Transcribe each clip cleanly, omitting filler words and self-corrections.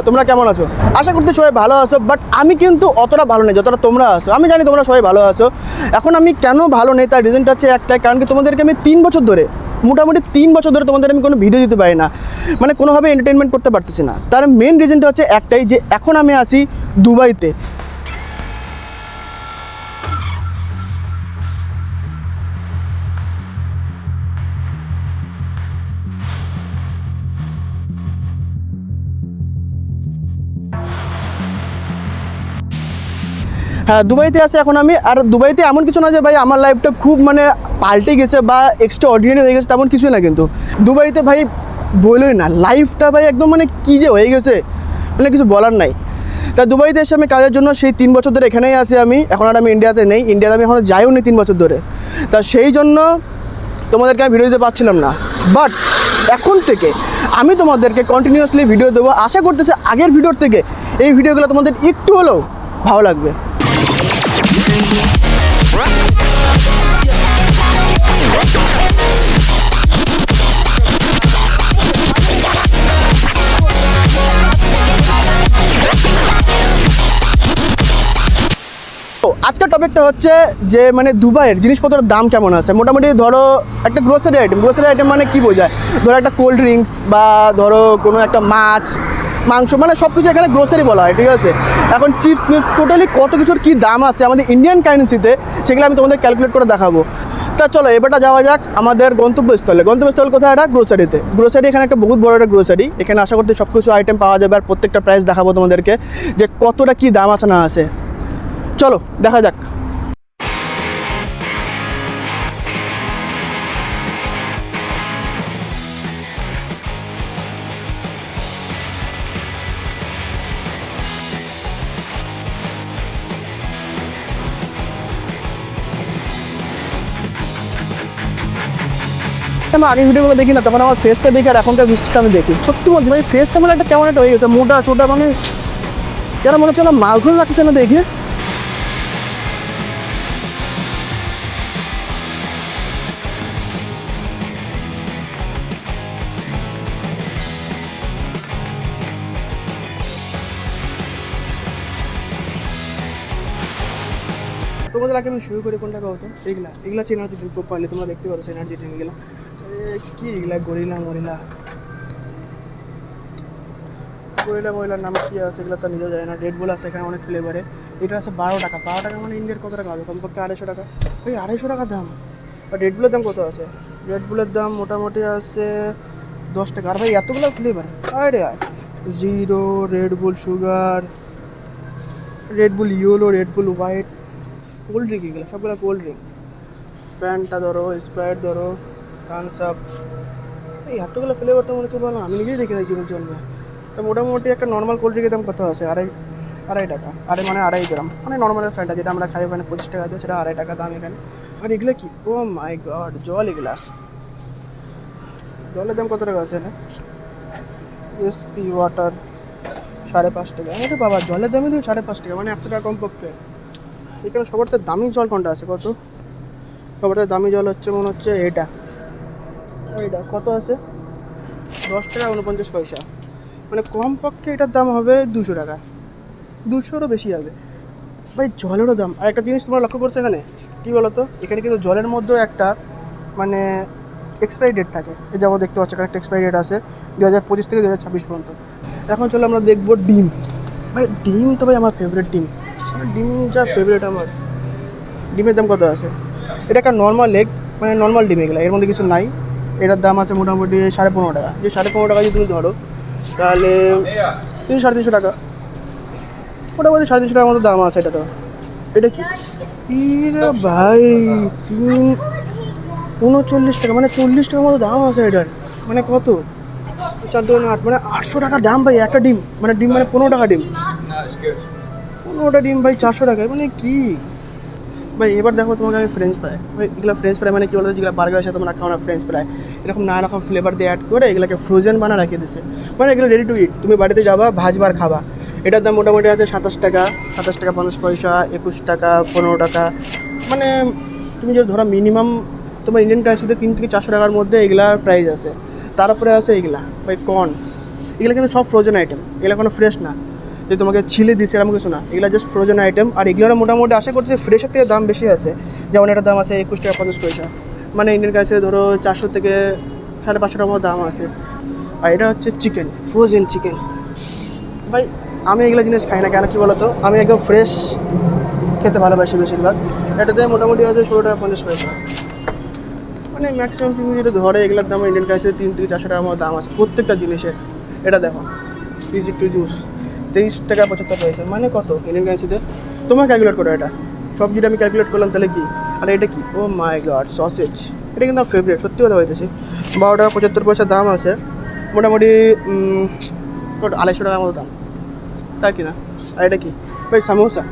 তোমরা কেমন আছো? আশা করতে সবাই ভালো আছো, বাট আমি কিন্তু অতটা ভালো নেই যতটা তোমরা আছো। আমি জানি তোমরা সবাই ভালো আছো। এখন আমি কেন ভালো নেই তার রিজনটা হচ্ছে একটাই, কারণ কি তোমাদেরকে আমি 3 বছর ধরে, মোটামুটি 3 বছর ধরে তোমাদের আমি কোনো ভিডিও দিতে পারি না, মানে কোনোভাবে এন্টারটেনমেন্ট করতে পারতেছি না। তার মেন রিজনটা হচ্ছে একটাই, যে এখন আমি আছি দুবাইতে। হ্যাঁ, দুবাইতে আছে এখন আমি। আর দুবাইতে এমন কিছু না যে ভাই আমার লাইফটা খুব মানে পাল্টে গেছে বা এক্সট্রা অর্ডিনারি হয়ে গেছে, তেমন কিছুই না। কিন্তু দুবাইতে ভাই বলোই না, লাইফটা ভাই একদম মানে কী যে হয়ে গেছে, মানে কিছু বলার নাই। তা দুবাইতে এসে আমি কাজের জন্য সেই 3 বছর ধরে এখানেই আছি আমি। এখন আর আমি ইন্ডিয়াতে নেই, ইন্ডিয়াতে আমি এখনও যাইও নি 3 বছর ধরে। তা সেই জন্য তোমাদেরকে আমি ভিডিও দিতে পারছিলাম না। বাট এখন থেকে আমি তোমাদেরকে কন্টিনিউয়াসলি ভিডিও দেবো। আশা করতেছি আগের ভিডিওর থেকে এই ভিডিওগুলো তোমাদের একটু হলেও ভালো লাগবে। আজকের টপিকটা হচ্ছে যে মানে দুবাইয়ের জিনিসপত্রের দাম কেমন আছে। মোটামুটি ধরো একটা গ্রোসারি আইটেম মানে কী বোঝায়, ধরো একটা কোল্ড ড্রিঙ্কস বা ধরো কোনো একটা মাছ মাংস, মানে সব কিছু এখানে গ্রোসারি বলা হয়, ঠিক আছে। এখন চিপস টোটালি কত কিছুর কী দাম আছে আমাদের ইন্ডিয়ান কারেন্সিতে, সেগুলো আমি তোমাদের ক্যালকুলেট করে দেখাবো। তা চলো এবারটা যাওয়া যাক আমাদের গন্তব্যস্থল কোথায়? এটা গ্রোসারি এখানে একটা বহুত বড় একটা গ্রোসারি। এখানে আশা করতে সব কিছু আইটেম পাওয়া যাবে আর প্রত্যেকটা প্রাইস দেখাবো তোমাদেরকে যে কতটা কী দাম আছে না আছে। চলো দেখা যাক। আমি আগের ভিডিওগুলো দেখি না, তখন আমার ফেসটা দেখি আর এখনকার ফেসটা আমি দেখি, সত্যি বলছি ভাই ফেসটা মানে একটা কেমন একটা হয়ে গেছে, মোটা সোটা, মানে কেন মনে হচ্ছে না মালখুল লাগছে না দেখে। তোমাদের আগে আমি শুরু করি কোনটা কত? এগুলা হচ্ছে এনার্জি ড্রিঙ্ক প্রপারলি, তোমরা দেখতে পাচ্ছ এনার্জি ড্রিঙ্কগুলো কি, এগুলা গরিলার নাম কি আছে এগুলো তো নিজেও জানি না। রেড বুল আছে এখানে অনেক ফ্লেভারে। এটা আছে 12 টাকা। 12 টাকা মানে ইন্ডিয়ার কত টাকা হবে? কমপক্ষে 250 টাকা। ওই 250 টাকা দাম। আর রেড বুলের দাম কত আছে? রেড বুলের দাম মোটামুটি আছে 10 টাকা। আর ভাই এতগুলো ফ্লেভার, আরে জিরো, রেড বুল সুগার, রেড বুল ইয়েলো, রেড বুল হোয়াইট, কোল্ড ড্রিঙ্ক, এগুলো সবগুলো কোল্ড ড্রিঙ্ক। ফ্যান্টা ধরো, স্প্রাইট ধরো, থামস আপ, এই এতগুলো ফ্লেভার তো মনে হচ্ছে বলো আমি নিজেই দেখে থাকি জীবন জন্য। তো মোটামুটি একটা নর্মাল কোল্ড ড্রিঙ্কের দাম কত আছে? আড়াই টাকা। মানে 2.5 গ্রাম, মানে নর্মালের ফ্যান্টা যেটা আমরা খাই ওখানে 25 টাকা দিয়ে, সেটা 2.5 টাকা দাম এখানে। আর এগুলো কি, ও মাই গড, জল। জলের দাম কত টাকা আছে না? এসপি ওয়াটার 5.5 টাকা। আমি তো বাবা জলের দামই দিই 5.5 টাকা, মানে 100 টাকা কমপক্ষে। এখানে সবার থেকে দামি জল কোনটা আছে কত? সবার থেকে দামি জল হচ্ছে মনে হচ্ছে এইটা কত আছে? 10 টাকা 49 পয়সা, মানে কমপক্ষে এটার দাম হবে 200 টাকা, 200রও বেশি হবে ভাই জলেরও দাম। আর একটা জিনিস তোমরা লক্ষ্য করছো এখানে, কী বলো তো, এখানে কিন্তু জলের মধ্যেও একটা মানে এক্সপায়ারি ডেট থাকে। এই যেমন দেখতে পাচ্ছ এখানে একটা এক্সপায়ারি ডেট আছে 2025 থেকে 2026 পর্যন্ত। এখন চলো আমরা দেখবো ডিম। ভাই ডিম তো ভাই আমার ফেভারিট, ডিম যা ফেভারিট আমার। ডিমের দাম কত আছে? এটা একটা নর্মাল এগ, মানে নর্মাল ডিম, এগুলো এর মধ্যে কিছু নাই। এটার দাম আছে মোটামুটি 15.5 টাকা। যে 15.5 টাকা যদি তুমি ধরো তাহলে 300-350 টাকা, মোটামুটি 350 টাকার মতো দাম আছে। এটা কি রে ভাই, 39 টাকা, মানে 40 টাকার মতো দাম আছে এটার। মানে কত? 4-2-8, মানে 800 টাকার দাম ভাই একটা ডিম। মানে ডিম মানে 15 টাকা ডিম, 15টা ডিম ভাই 400 টাকায়, মানে কি ভাই। এবার দেখো তোমাকে আমি ফ্রেঞ্চ ফ্রাই, ভাই এগুলো ফ্রেঞ্চ ফ্রাই মানে কি বলতো, যেগুলো বার্গারের সাথে তোমরা খাও না ফ্রেঞ্চ ফ্রাই, এরকম নানা রকম ফ্লেভার দিয়ে অ্যাড করে এগুলোকে ফ্রোজেন বানা রাখিয়ে দিচ্ছে, মানে এগুলো রেডি টু ইট। তুমি বাড়িতে যাবা, ভাজবার খাবা। এটার দাম মোটামুটি আছে 27 টাকা, 50 পয়সা, 21 টাকা, 15 টাকা। মানে তুমি যদি ধরো মিনিমাম তোমার ইন্ডিয়ান কারেন্সিতে 300 থেকে 400 টাকার মধ্যে এগুলার প্রাইস আছে। তারপরে আছে এগুলা ভাই কর্ন। এগুলো কিন্তু সব ফ্রোজেন আইটেম, এগুলো কোনো ফ্রেশ না যে তোমাকে ছিলে দিছে এরকম কিছু না, এগুলো জাস্ট ফ্রোজেন আইটেম। আর এগুলোর মোটামুটি আশা করছি ফ্রেশের থেকে দাম বেশি আছে। যেমন এটার দাম আছে 21 টাকা 50 পয়সা, মানে ইন্ডিয়ান কাছে ধরো 400 থেকে 550 টাকার মতো দাম আছে। আর এটা হচ্ছে চিকেন, ফ্রোজেন চিকেন। ভাই আমি এগুলো জিনিস খাই না কেন কি বলতো, আমি একদম ফ্রেশ খেতে ভালোবাসি বেশিরভাগ। এটাতে মোটামুটি আছে 16 টাকা 50 পয়সা, মানে ম্যাক্সিমাম তুমি যেটা ধরে এগুলোর দাম ইন্ডিয়ান কাছে 3 থেকে 400 টাকার মতো দাম আছে প্রত্যেকটা জিনিসের। এটা দেখো ইজি টু জুস 23 টাকা 75 পয়সা, মানে কত ইন্ডিয়ান কারেন্সিতে তোমার ক্যালকুলেট করো এটা। সব যেটা আমি ক্যালকুলেট করলাম তাহলে কি। আর এটা কি, ও মাই গড সসেজ, এটা কিন্তু আমার ফেভারিট, সত্যি কথা বলতেছি। 12 টাকা 75 পয়সা দাম আছে, মোটামুটি কত 250 টাকার মতো দাম, তাই কি না। আর এটা কি ভাই, সামোসা।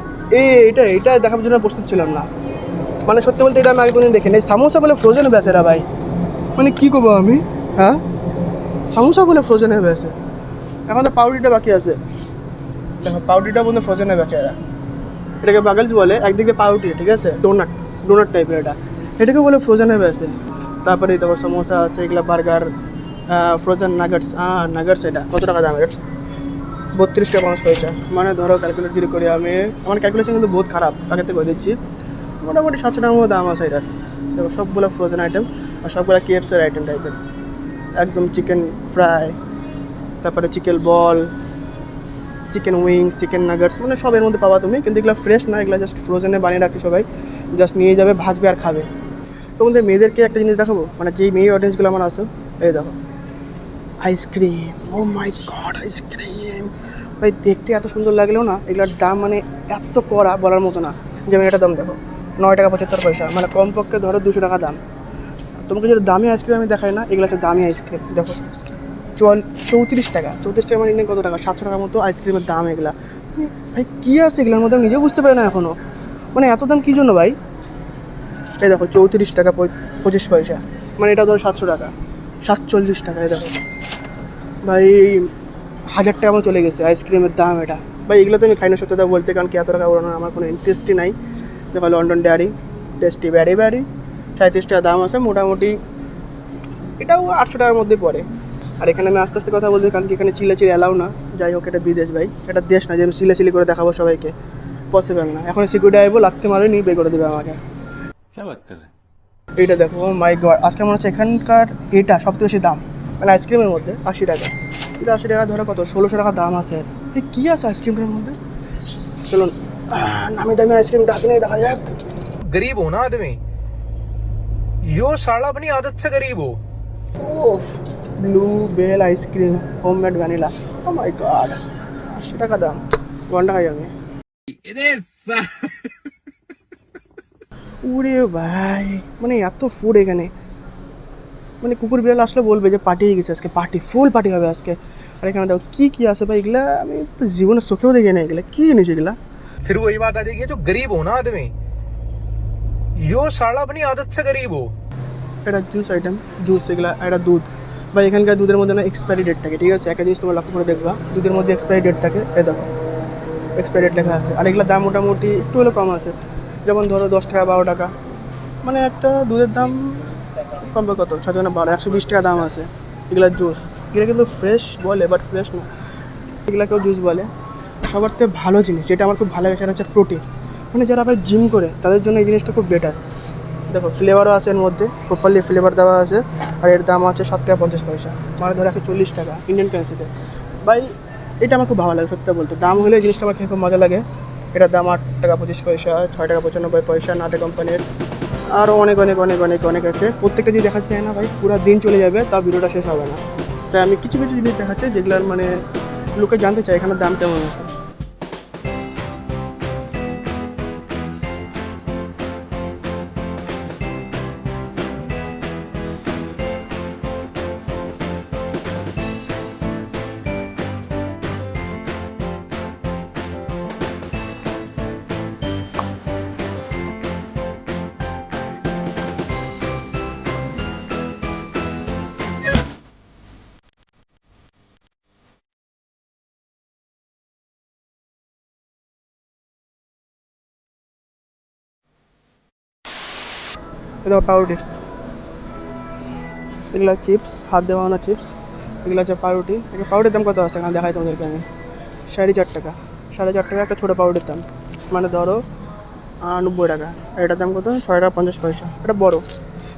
এটা দেখার জন্য প্রস্তুত ছিলাম না, মানে সত্যি বলতে এটা আমি আগে কোনোদিন দেখিনি। সামোসা বলে ফ্রোজেন বেচেরা ভাই, মানে কী করবো আমি, হ্যাঁ সামোসা বলে ফ্রোজেনে বেচে। এখন তো পাউরুটিটা বাকি আছে, দেখো পাউরুটিটা বলতে ফ্রোজেনে বেচে এরা। এটাকে বাগলস বলে, একদিক দিয়ে পাউরুটি, ঠিক আছে, ডোনাট ডোনাট টাইপের এটা, এটাকে বলে ফ্রোজেনে বেচে। তারপরে দেখো সমোসা আছে, এগুলো বার্গার, ফ্রোজেন নাগেটস। নাগেটস এটা কত টাকা দাম, এটা 32 টাকা 50 পয়সা, মানে ধরো ক্যালকুলেট যদি করি আমি, আমার ক্যালকুলেশন কিন্তু বহুত খারাপ, আগে থেকে বলে দিচ্ছি, মোটামুটি 700 টাকার মতো দাম আছে এটার। দেখো সবগুলো ফ্রোজেন আইটেম, আর সবগুলো কেএফসির আইটেম টাইপের, একদম চিকেন ফ্রাই, তারপরে চিকেন বল, চিকেন উইংস, চিকেন নাগেটস, মানে সব এর মধ্যে পাবা তুমি, কিন্তু এগুলো ফ্রেশ না, এগুলো জাস্ট ফ্রোজেনে বানিয়ে রাখছে সবাই, জাস্ট নিয়ে যাবে ভাজবে আর খাবে। তোমাদের মেয়েদেরকে একটা জিনিস দেখাবো, মানে যেই মেয়ে অডিয়েন্সগুলো আমার আছে, এই দেখো ice cream, O my god ice cream. ভাই দেখতে এত সুন্দর লাগলেও না, এগুলোর দাম মানে এত কড়া বলার মতো না। যেমন এটার দাম দেখো 9 টাকা 75 পয়সা, মানে কমপক্ষে ধরো 200 টাকা দাম। তোমাকে যদি দামি আইসক্রিম আমি দেখাই না, এগুলো হচ্ছে দামি আইসক্রিম। দেখো 34 টাকা, 34 টাকা মানে ইন্ডিয়ান কত টাকা, 700 টাকার মতো আইসক্রিমের দাম এগুলা। মানে ভাই কী আছে এগুলোর মধ্যে, আমি নিজেও বুঝতে পারি না এখনও, মানে এত দাম কী জন্য ভাই। এই দেখো 34 টাকা 25 পয়সা, মানে এটা ধরো 700 টাকা, 47 টাকা। এই দেখো ভাই 1000 টাকা মতো চলে গেছে আইসক্রিমের দাম এটা। ভাই এগুলো তো আমি খাই না সত্যি কথা বলতে, কারণ কি এত টাকা ওড়ানোর আমার কোনো ইন্টারেস্টই নাই। দেখো London dairy tasty Barry Barry 37 টাকা দাম আছে, মোটামুটি এটাও 800 টাকার মধ্যে পড়ে। আর এখানে আমি আস্তে আস্তে কথা বলছি, কারণ কি এখানে চিল্লাচিল্লি অ্যালাউ না। যাই হোক এটা বিদেশ ভাই, এটা দেশ না যে আমি চিল্লাচিল্লি করে দেখাবো সবাইকে, পসিবল না। এখন সিকিউরিটি আইবো, লাগতে মারে নিয়ে বের করে দেবে আমাকে। এইটা দেখো ও মাই গড, আজকে মনে হচ্ছে এখানকার এটা সবথেকে বেশি দাম, মানে আইসক্রিমের মধ্যে 80 টাকা। এটা 80 টাকা ধরো কত 1600 টাকা দাম আছে। এই কী আছে আইসক্রিমটার মধ্যে, চলুন নামি দামি আইসক্রিমটা হাতে নিয়ে দেখা যাক। गरीब हो ना आदमी, यो साला अपनी आदत से गरीब हो। ওফ, blue bell ice cream homemade vanilla, oh my god 80 টাকা দাম, ঘন্টা খাই আমি। উরে ভাই, মানে এত ফুড এখানে, মানে কুকুর বিড়াল আসলে বলবে যে পার্টি হয়ে গেছে আজকে, পার্টি ফুল পার্টি হবে আজকে। আর এখানে দেখো কী কী আছে ভাই, এগুলা আমি তো জীবনে চোখেও দেখি না, এগুলা কী জিনিস এগুলা। फिर वही बात आ जाएगी, जो गरीब हो ना आदमी, यो साला अपनी आदत से गरीब हो। এটা জুস আইটেম, জুস এগুলা, এটা দুধ। বা এখানকার দুধের মধ্যে না এক্সপায়ারি ডেট থাকে, ঠিক আছে, একটা জিনিস তোমার লক্ষ্য করে দেখবা, দুধের মধ্যে এক্সপায়ারি ডেট থাকে, এই দেখো এক্সপায়ারি ডেট লেখা আছে। আর এগুলোর দাম মোটামুটি একটু হলেও কম আছে, যেমন ধরো 10 টাকা 12 টাকা, মানে একটা দুধের দাম কমবে কত 6 টাকা 12, 120 টাকা দাম আছে। এগুলা জুস, এগুলো কিন্তু ফ্রেশ বলে বাট ফ্রেশ না, এগুলাকেও জুস বলে। সবার থেকে ভালো জিনিস যেটা আমার খুব ভালো লাগে সেটা হচ্ছে প্রোটিন, মানে যারা আবার জিম করে তাদের জন্য এই জিনিসটা খুব বেটার। দেখো ফ্লেভারও আছে এর মধ্যে, প্রপারলি ফ্লেভার দেওয়া আছে। আর এর দাম আছে 7 টাকা 50 পয়সা, মানে ধরো 140 টাকা ইন্ডিয়ান কারেন্সিতে। ভাই এটা আমার খুব ভালো লাগে সত্যি বলতে, দাম হলে জিনিসটা আমার খেয়ে খুব মজা লাগে। এটার দাম 8 টাকা 25 পয়সা, 6 টাকা 95 পয়সা নাটে কোম্পানির, আরও অনেক অনেক অনেক অনেক অনেক আছে। প্রত্যেকটা যদি দেখাচ্ছে না ভাই পুরো দিন চলে যাবে, তাও ভিডিওটা শেষ হবে না। তাই আমি কিছু কিছু জিনিস দেখাচ্ছি যেগুলোর মানে লোকে জানতে চায় এখানে দাম কেমন আছে। এটা পাউরুটি, এগুলো চিপস, হাত দেওয়া চিপস, এগুলো হচ্ছে পাউরুটি। পাউরুটির দাম কত আছে এখানে দেখাই তোমাদেরকে আমি। 4.5 টাকা, 4.5 টাকা একটা ছোটো পাউরুটির দাম, মানে ধরো 90 টাকা। আর এটার দাম কত? 6 টাকা 50 পয়সা, এটা বড়ো।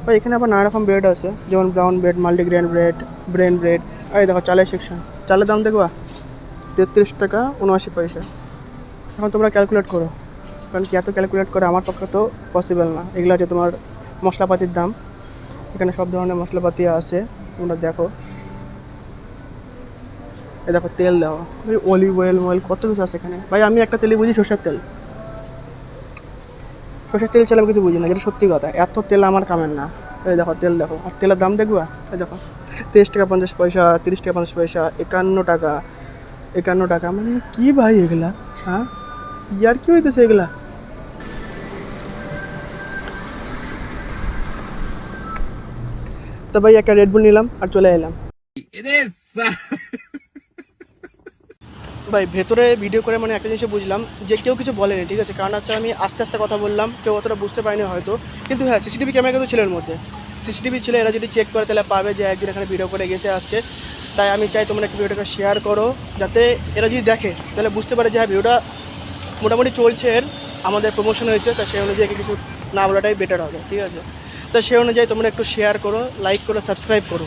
ভাই এখানে আবার নানা রকম ব্রেড আছে, যেমন brown bread, multigrain bread, brain bread. আর এই দেখো চালের সেকশন, চালের দাম দেখবা 33 টাকা 79 পয়সা। এখন তোমরা ক্যালকুলেট করো, কারণ কি এত ক্যালকুলেট করে আমার পক্ষে তো পসিবল না। এগুলো আছে তোমার মশলাপাতির দাম, এখানে সব ধরনের মশলাপাতি আছে, তোমরা দেখো। এই দেখো তেল দেওয়া, ওই অলিভ অয়েল কত কিছু আছে এখানে। ভাই আমি একটা তেলই বুঝি, সরষের তেল। সরষের তেল ছাড়া আমি কিছু বুঝি না, যেটা সত্যি কথা। এত তেল আমার কামের না। এই দেখো তেল দেখো, আর তেলের দাম দেখবা, এই দেখো 23 টাকা 50 পয়সা, 30 টাকা 50 পয়সা, 51 টাকা। মানে কি ভাই এগুলা, হ্যাঁ ইয়ার কি হইতেছে এগুলা। তো ভাই একটা রেডবুল নিলাম আর চলে এলাম। ভাই ভেতরে ভিডিও করে মানে একটা জিনিস বুঝলাম যে কেউ কিছু বলেনি, ঠিক আছে। কারণ হচ্ছে আমি আস্তে আস্তে কথা বললাম, কেউ অতটা বুঝতে পারেনি হয়তো। কিন্তু হ্যাঁ, সিসিটিভি ক্যামেরা কিন্তু ছিল এর মধ্যে। সিসিটিভি ছিল, এরা যদি চেক করে তাহলে পাবে যে একজন এখানে ভিডিও করে গেছে আজকে। তাই আমি চাই তোমরা একটু ভিডিওটাকে শেয়ার করো, যাতে এরা যদি দেখে তাহলে বুঝতে পারে যে হ্যাঁ ভিডিওটা মোটামুটি চলছে, এর আমাদের প্রমোশন হয়েছে। তা সেই অনুযায়ী কিছু না বলাটাই বেটার হবে, ঠিক আছে। তো সেই অনুযায়ী তোমরা একটু শেয়ার করো, লাইক করো, সাবস্ক্রাইব করো।